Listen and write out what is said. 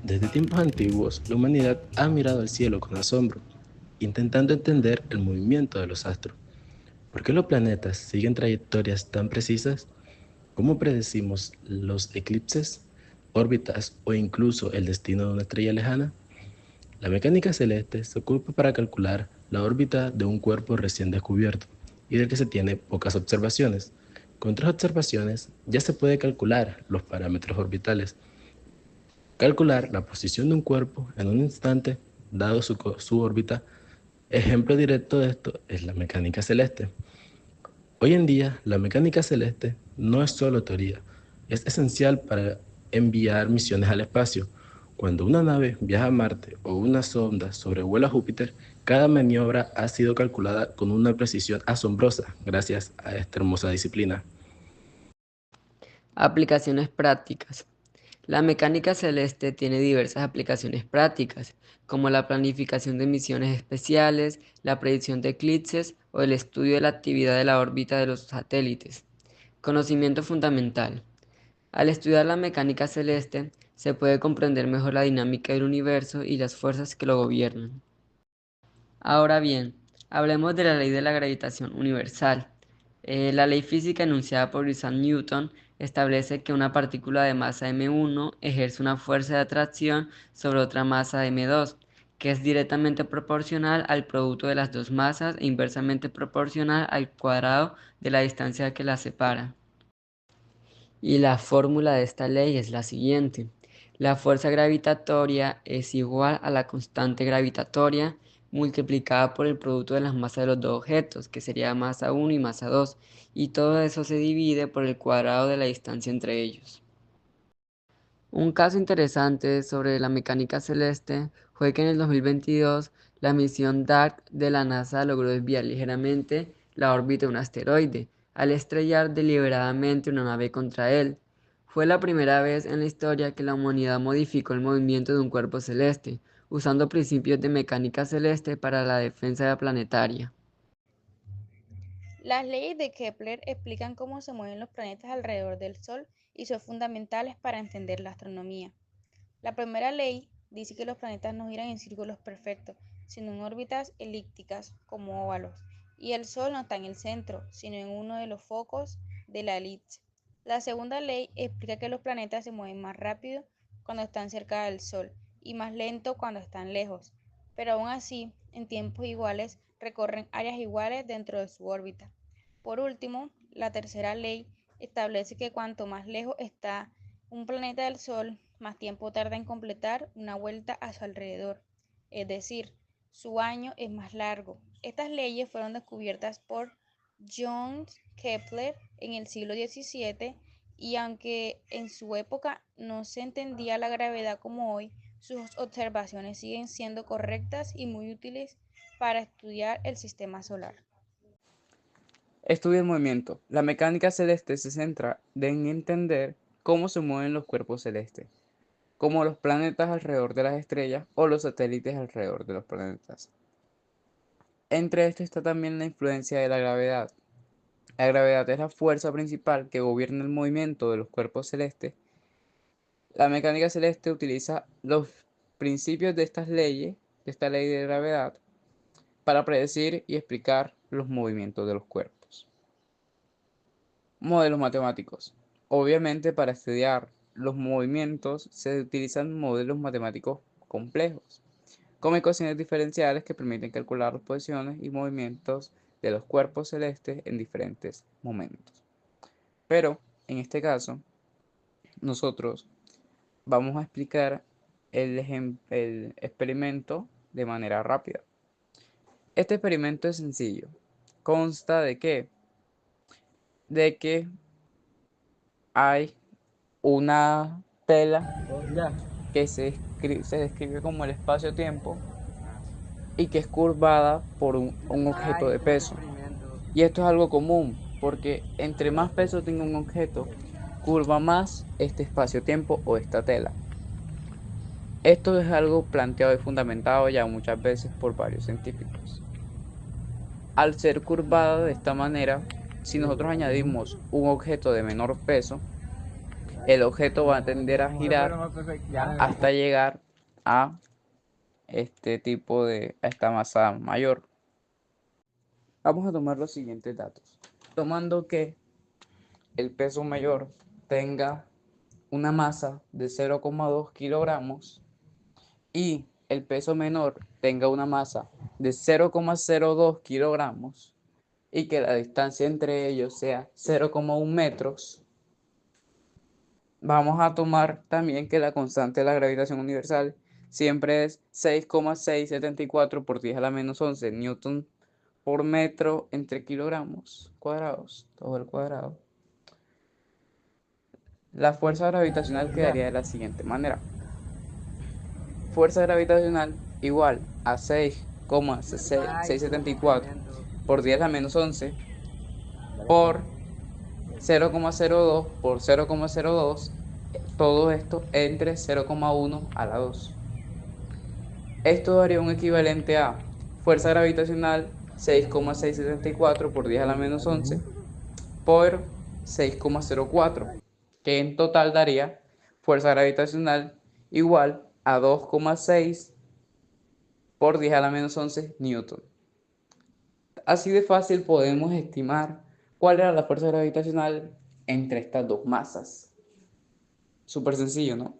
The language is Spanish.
Desde tiempos antiguos, la humanidad ha mirado al cielo con asombro, intentando entender el movimiento de los astros. ¿Por qué los planetas siguen trayectorias tan precisas? ¿Cómo predecimos los eclipses, órbitas o incluso el destino de una estrella lejana? La mecánica celeste se ocupa para calcular la órbita de un cuerpo recién descubierto y del que se tiene pocas observaciones. Con 3 observaciones ya se puede calcular los parámetros orbitales. Calcular la posición de un cuerpo en un instante, dado su órbita. Ejemplo directo de esto es la mecánica celeste. Hoy en día, la mecánica celeste no es solo teoría, es esencial para enviar misiones al espacio. Cuando una nave viaja a Marte o una sonda sobrevuela Júpiter, cada maniobra ha sido calculada con una precisión asombrosa gracias a esta hermosa disciplina. Aplicaciones prácticas. La mecánica celeste tiene diversas aplicaciones prácticas, como la planificación de misiones especiales, la predicción de eclipses o el estudio de la actividad de la órbita de los satélites. Conocimiento fundamental. Al estudiar la mecánica celeste, se puede comprender mejor la dinámica del universo y las fuerzas que lo gobiernan. Ahora bien, hablemos de la ley de la gravitación universal. La ley física enunciada por Isaac Newton establece que una partícula de masa m1 ejerce una fuerza de atracción sobre otra masa m2, que es directamente proporcional al producto de las dos masas e inversamente proporcional al cuadrado de la distancia que las separa. Y la fórmula de esta ley es la siguiente. La fuerza gravitatoria es igual a la constante gravitatoria multiplicada por el producto de las masas de los dos objetos, que sería masa 1 y masa 2, y todo eso se divide por el cuadrado de la distancia entre ellos. Un caso interesante sobre la mecánica celeste fue que en el 2022 la misión DART de la NASA logró desviar ligeramente la órbita de un asteroide, al estrellar deliberadamente una nave contra él. Fue la primera vez en la historia que la humanidad modificó el movimiento de un cuerpo celeste, usando principios de mecánica celeste para la defensa planetaria. Las leyes de Kepler explican cómo se mueven los planetas alrededor del Sol y son fundamentales para entender la astronomía. La primera ley dice que los planetas no giran en círculos perfectos, sino en órbitas elípticas como óvalos, y el Sol no está en el centro, sino en uno de los focos de la elipse. La segunda ley explica que los planetas se mueven más rápido cuando están cerca del Sol y más lento cuando están lejos, pero aún así, en tiempos iguales, recorren áreas iguales dentro de su órbita. Por último, la tercera ley establece que cuanto más lejos está un planeta del Sol, más tiempo tarda en completar una vuelta a su alrededor, es decir, su año es más largo. Estas leyes fueron descubiertas por John Kepler en el siglo XVII y aunque en su época no se entendía la gravedad como hoy, sus observaciones siguen siendo correctas y muy útiles para estudiar el sistema solar. Estudia el movimiento. La mecánica celeste se centra en entender cómo se mueven los cuerpos celestes, como los planetas alrededor de las estrellas o los satélites alrededor de los planetas. Entre esto está también la influencia de la gravedad. La gravedad es la fuerza principal que gobierna el movimiento de los cuerpos celestes. La mecánica celeste utiliza los principios de estas leyes, de esta ley de gravedad, para predecir y explicar los movimientos de los cuerpos. Modelos matemáticos. Obviamente, para estudiar los movimientos se utilizan modelos matemáticos complejos, como ecuaciones diferenciales que permiten calcular las posiciones y movimientos de los cuerpos celestes en diferentes momentos. Pero, en este caso, nosotros vamos a explicar el experimento de manera rápida. Este experimento es sencillo. Consta de que hay una tela que se describe como el espacio-tiempo y que es curvada por un objeto de peso. Y esto es algo común, porque entre más peso tenga un objeto, curva más este espacio-tiempo o esta tela. Esto es algo planteado y fundamentado ya muchas veces por varios científicos. Al ser curvada de esta manera, si nosotros añadimos un objeto de menor peso, el objeto va a tender a girar hasta llegar a a esta masa mayor. Vamos a tomar los siguientes datos. Tomando que el peso mayor tenga una masa de 0,2 kilogramos y el peso menor tenga una masa de 0,02 kilogramos y que la distancia entre ellos sea 0,1 metros, vamos a tomar también que la constante de la gravitación universal siempre es 6,674 por 10 a la menos 11 newton por metro entre kilogramos cuadrados, todo el cuadrado. La fuerza gravitacional quedaría de la siguiente manera. Fuerza gravitacional igual a 6,674 por 10 a la menos 11 por 0,02 por 0,02, todo esto entre 0,1 a la 2. Esto daría un equivalente a fuerza gravitacional 6,674 por 10 a la menos 11 por 6,04, que en total daría fuerza gravitacional igual a 2,6 por 10 a la menos 11 newton. Así de fácil podemos estimar cuál era la fuerza gravitacional entre estas dos masas. Súper sencillo, ¿no?